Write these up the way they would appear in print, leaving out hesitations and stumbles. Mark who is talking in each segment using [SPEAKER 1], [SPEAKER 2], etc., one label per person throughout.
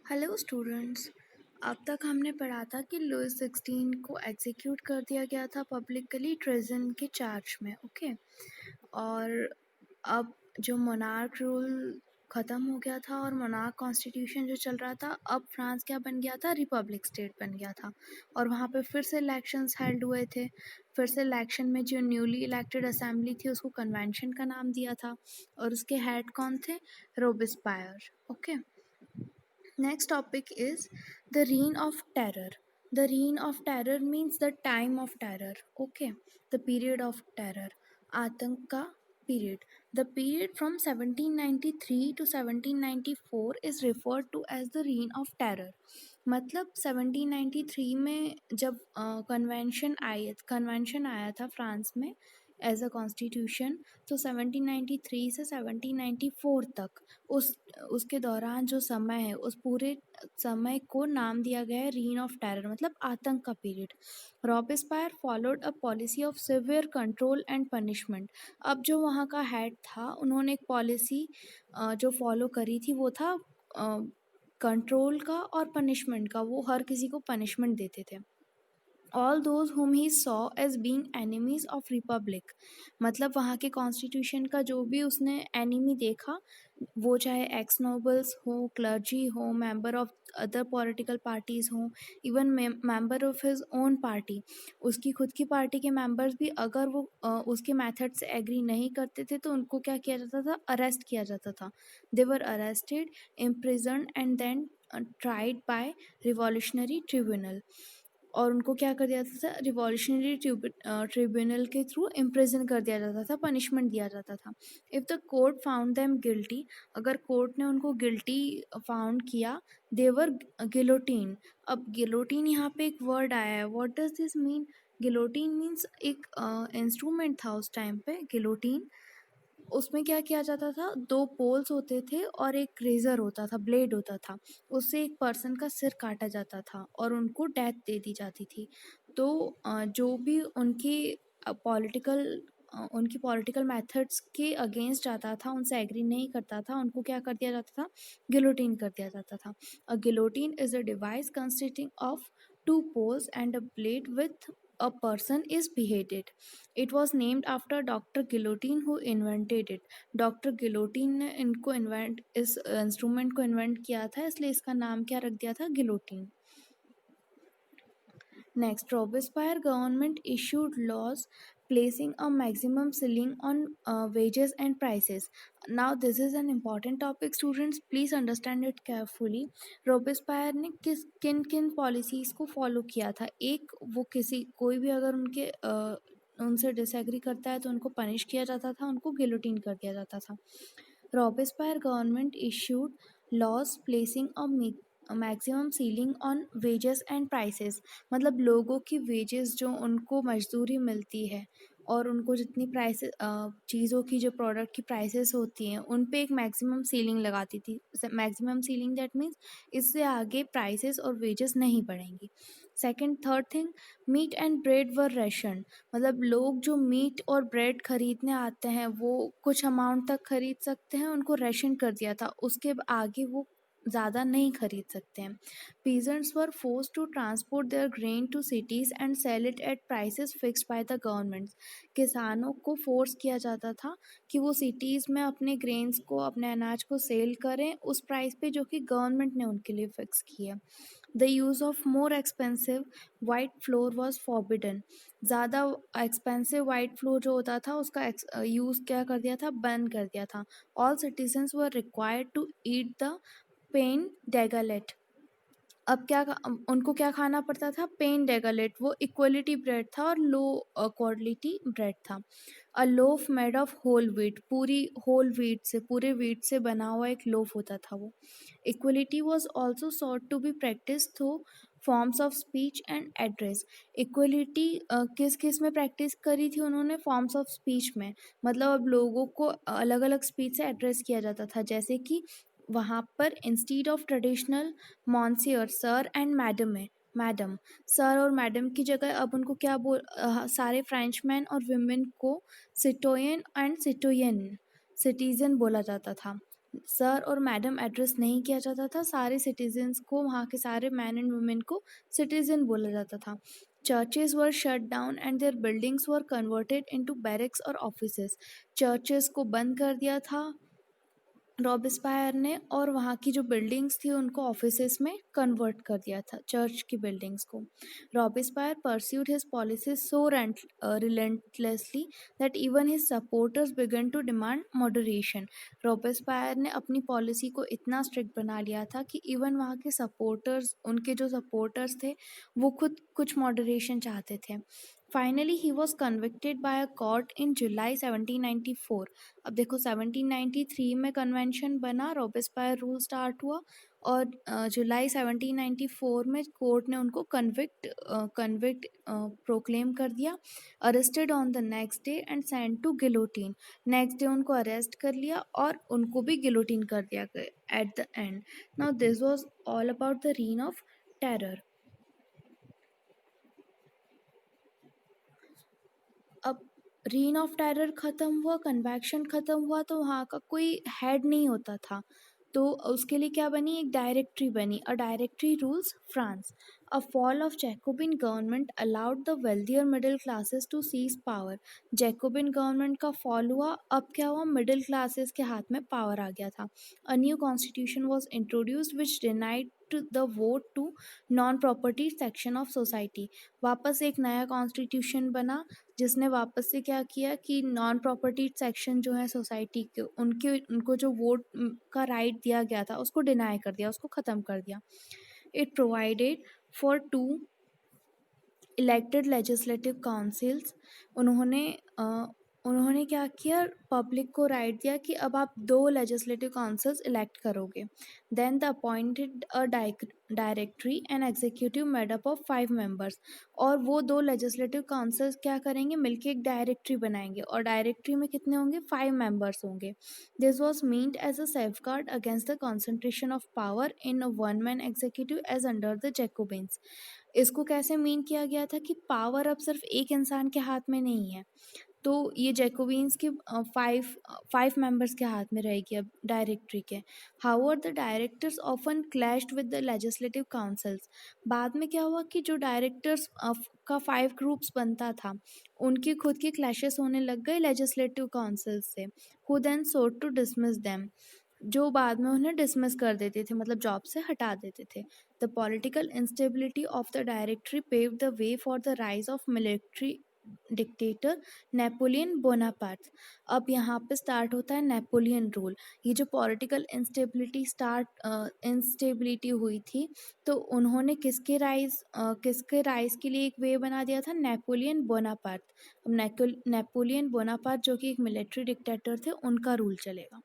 [SPEAKER 1] Hello students. अब तक हमने पढ़ा था कि लुइस 16 को एग्जीक्यूट कर दिया गया था पब्लिकली ट्रेजन के चार्ज में। ओके, और अब जो मोनार्क रूल ख़त्म हो गया था और मोनार्क कॉन्स्टिट्यूशन जो चल रहा था, अब फ्रांस क्या बन गया था, रिपब्लिक स्टेट बन गया था। और वहाँ पे फिर से इलेक्शंस हेल्ड हुए थे। फिर से इलेक्शन में जो न्यूली इलेक्टेड असेंबली थी उसको कन्वेंशन का नाम दिया था, और उसके हेड कौन थे, Robespierre. Okay, next topic is the reign of terror. The reign of terror means the time of terror. Okay, the period of terror. आतंक का period. The period from 1793 to 1794 is referred to as the reign of terror. मतलब 1793 में जब convention आया था France में as a constitution, तो 1793 से 1794 तक उसके दौरान जो समय है, उस पूरे समय को नाम दिया गया है रीन ऑफ टेरर, मतलब आतंक का period. Robespierre followed a policy of severe control and punishment. अब जो वहाँ का हेड था, उन्होंने एक पॉलिसी जो फॉलो करी थी वो था कंट्रोल का और पनिशमेंट का। वो हर किसी को पनिशमेंट देते थे। All those whom he saw as being enemies of republic, मतलब वहाँ के कॉन्स्टिट्यूशन का जो भी उसने एनिमी देखा, वो चाहे एक्स नोबल्स हो, क्लर्जी हो, member of other political parties हों, even member of his own party, उसकी खुद की पार्टी के मेंबर्स भी अगर वो उसके मेथड से एग्री नहीं करते थे तो उनको क्या किया जाता था, अरेस्ट किया जाता था। They were arrested, imprisoned and then tried by revolutionary tribunal, और उनको क्या कर दिया जाता था, रिवॉल्यूशनरी ट्रिब्यूनल के थ्रू इम्प्रिजन कर दिया जाता था, पनिशमेंट दिया जाता था। If the court found them guilty, अगर कोर्ट ने उनको गिल्टी फाउंड किया, देवर गिलोटीन। अब गिलोटीन यहाँ पे एक वर्ड आया है, what does this mean? Guillotine means एक इंस्ट्रूमेंट था उस टाइम पे, गिलोटीन। उसमें क्या किया जाता था, दो पोल्स होते थे और एक रेज़र होता था, ब्लेड होता था, उससे एक पर्सन का सिर काटा जाता था और उनको डेथ दे दी जाती थी। तो जो भी उनकी पॉलिटिकल मेथड्स के अगेंस्ट जाता था, उनसे एग्री नहीं करता था, उनको क्या कर दिया जाता था, गिलोटीन कर दिया जाता था। A guillotine is a device consisting of two poles and a blade with a person is beheaded. It was named after Dr. Guillotine who invented it. Doctor guillotine ने इस इंस्ट्रूमेंट को इन्वेंट किया था, इसलिए इसका नाम क्या रख दिया था, guillotine. Next, Robespierre government issued laws placing a maximum ceiling on wages and prices. Now, this is an important topic, students. Please understand it carefully. Robespierre ने किन किन पॉलिसीज़ को फॉलो किया था? एक, वो कोई भी अगर उनसे डिसएग्री करता है तो उनको पनिश किया जाता था, उनको गिलोटीन कर दिया जाता था। Robespierre government issued laws placing a maximum ceiling on wages and prices, मतलब लोगों की वेजेस जो उनको मजदूरी मिलती है और उनको जितनी प्राइसेस चीज़ों की, जो प्रोडक्ट की प्राइसेस होती हैं, उन पे एक मैक्सिमम सीलिंग लगाती थी। मैक्सिमम सीलिंग दैट मीन्स इससे आगे प्राइसेस और वेजेस नहीं बढ़ेंगी। Second, third thing, meat and bread were ration, मतलब लोग जो मीट और ब्रेड खरीदने आते हैं वो कुछ अमाउंट तक खरीद सकते हैं, उनको रेशन कर दिया था, उसके आगे वो ज़्यादा नहीं खरीद सकते हैं। Peasants were force to transport their grain to cities and sell it at prices fixed by the government. किसानों को फोर्स किया जाता था कि वो सिटीज़ में अपने ग्रेन्स को, अपने अनाज को सेल करें उस प्राइस पे जो कि गवर्नमेंट ने उनके लिए फिक्स की है। The use of more expensive white floor was forbidden, ज़्यादा एक्सपेंसिव वाइट फ्लोर जो होता था उसका यूज़ क्या कर दिया था, बंद कर दिया था। All citizens were required to eat the pain d'egalite. अब उनको क्या खाना पड़ता था, पेन डेगालेट, वो इक्वलिटी ब्रेड था और लो क्वालिटी ब्रेड था। A loaf made of whole wheat, पूरी होल व्हीट से, पूरे व्हीट से बना हुआ एक लोफ होता था वो। Equality was also sought to be practice through forms of speech and address. Equality किस किस में प्रैक्टिस करी थी उन्होंने, फॉर्म्स ऑफ स्पीच में, मतलब अब लोगों को अलग अलग स्पीच से एड्रेस किया जाता था, जैसे कि वहाँ पर instead of traditional monsieur, sir and madam है, मैडम, सर और मैडम की जगह अब उनको सारे फ्रेंचमैन और विमेन को सिटोयन एंड सिटोयन, सिटीजन बोला जाता था। सर और मैडम एड्रेस नहीं किया जाता था, सारे सिटीजन्स को, वहाँ के सारे मैन एंड वुमेन को सिटीजन बोला जाता था। Churches were shut down and their buildings were converted into barracks और ऑफिसेस। चर्चेस को बंद कर दिया था रॉबस्पायर ने, और वहाँ की जो बिल्डिंग्स थी उनको ऑफिसेस में कन्वर्ट कर दिया था, चर्च की बिल्डिंग्स को। Robespierre pursued his policies so relentlessly that even his supporters began to demand moderation. Robespierre ने अपनी पॉलिसी को इतना स्ट्रिक्ट बना लिया था कि इवन वहाँ के सपोर्टर्स, उनके जो सपोर्टर्स थे, वो खुद कुछ मॉडरेशन चाहते थे। Finally he was convicted by a court in July 1794। अब देखो 1793 में कन्वेंशन बना, रॉबेस्पायर रूल स्टार्ट हुआ, और जुलाई 1794 में कोर्ट ने उनको कन्विक्ट प्रोक्लेम कर दिया। Arrested on the next day and sent to guillotine. Next day उनको अरेस्ट कर लिया और उनको भी गिलोटीन कर दिया गया at the end. Now this was all about the reign of terror. अब रीन ऑफ टेरर ख़त्म हुआ, कन्वेक्शन ख़त्म हुआ, तो वहाँ का कोई हेड नहीं होता था, तो उसके लिए क्या बनी, एक डायरेक्टरी बनी, a directory rules France. A fall of Jacobin government allowed the wealthier middle classes to seize power. Jacobin government का फॉल हुआ, अब क्या हुआ, मिडिल क्लासेस के हाथ में पावर आ गया था। A new constitution was introduced which denied the vote to non property section of society. वापस एक नया कॉन्स्टिट्यूशन बना जिसने वापस से क्या किया कि नॉन प्रॉपर्टी सेक्शन जो है सोसाइटी के, उनके उनको जो वोट का राइट दिया गया था उसको डिनाई कर दिया, उसको ख़त्म कर दिया। It provided for two elected legislative councils. उन्होंने उन्होंने क्या किया, पब्लिक को राइट दिया कि अब आप दो लेजिस्लेटिव काउंसिल्स इलेक्ट करोगे। Then the appointed a directory and executive made up of 5 members. और वो दो लेजिस्लेटिव काउंसिल्स क्या करेंगे, मिलके एक डायरेक्टरी बनाएंगे, और डायरेक्टरी में कितने होंगे, 5 मेंबर्स होंगे। This was meant as a safeguard against the concentration of power in a one man executive as under the Jacobins. इसको कैसे मीन किया गया था कि पावर अब सिर्फ एक इंसान के हाथ में नहीं है, तो ये जैकोबिन्स के फाइव फाइव मेंबर्स के हाथ में रहेगी अब डायरेक्टरी के। However the directors often clashed with the legislative councils. बाद में क्या हुआ कि जो डायरेक्टर्स का 5 ग्रुप्स बनता था, उनकी खुद की क्लैशेस होने लग गए लेजिस्लेटिव काउंसिल से, who then sought to dismiss them, जो बाद में उन्हें डिसमिस कर देते थे, मतलब जॉब से हटा देते थे। The political instability of the directory pave the way for the rise of military dictator Napoleon Bonaparte. अब यहाँ पे स्टार्ट होता है नेपोलियन रूल। ये जो पॉलिटिकल इंस्टेबिलिटी हुई थी, तो उन्होंने किसके राइज के लिए एक वे बना दिया था, नेपोलियन बोनापार्ट। अब नेपोलियन बोनापार्ट जो कि एक मिलिट्री डिक्टेटर थे, उनका रूल चलेगा।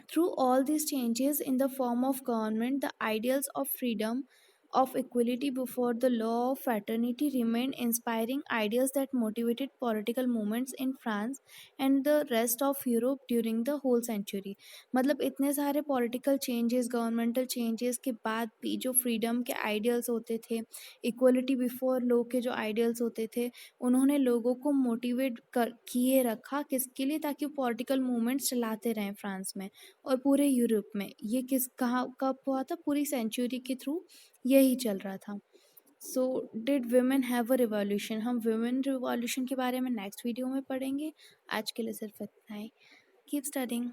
[SPEAKER 1] Through all these changes in the form of government, the ideals of freedom, of equality before the law, of fraternity remained inspiring ideas that motivated political movements in France and the rest of Europe during the whole century. मतलब इतने सारे political changes, governmental changes के बाद भी जो freedom के ideals होते थे, equality before law के जो ideals होते थे, उन्होंने लोगों को मोटिवेट कर किए रखा, किसके लिए, ताकि पॉलिटिकल मूवमेंट्स चलाते रहें फ्रांस में और पूरे यूरोप में। ये किस कहाँ कब हुआ था, पूरी सेंचुरी के थ्रू यही चल रहा था। So did women have a revolution, हम वुमेन रिवॉल्यूशन के बारे में नेक्स्ट वीडियो में पढ़ेंगे। आज के लिए सिर्फ इतना ही। Keep studying.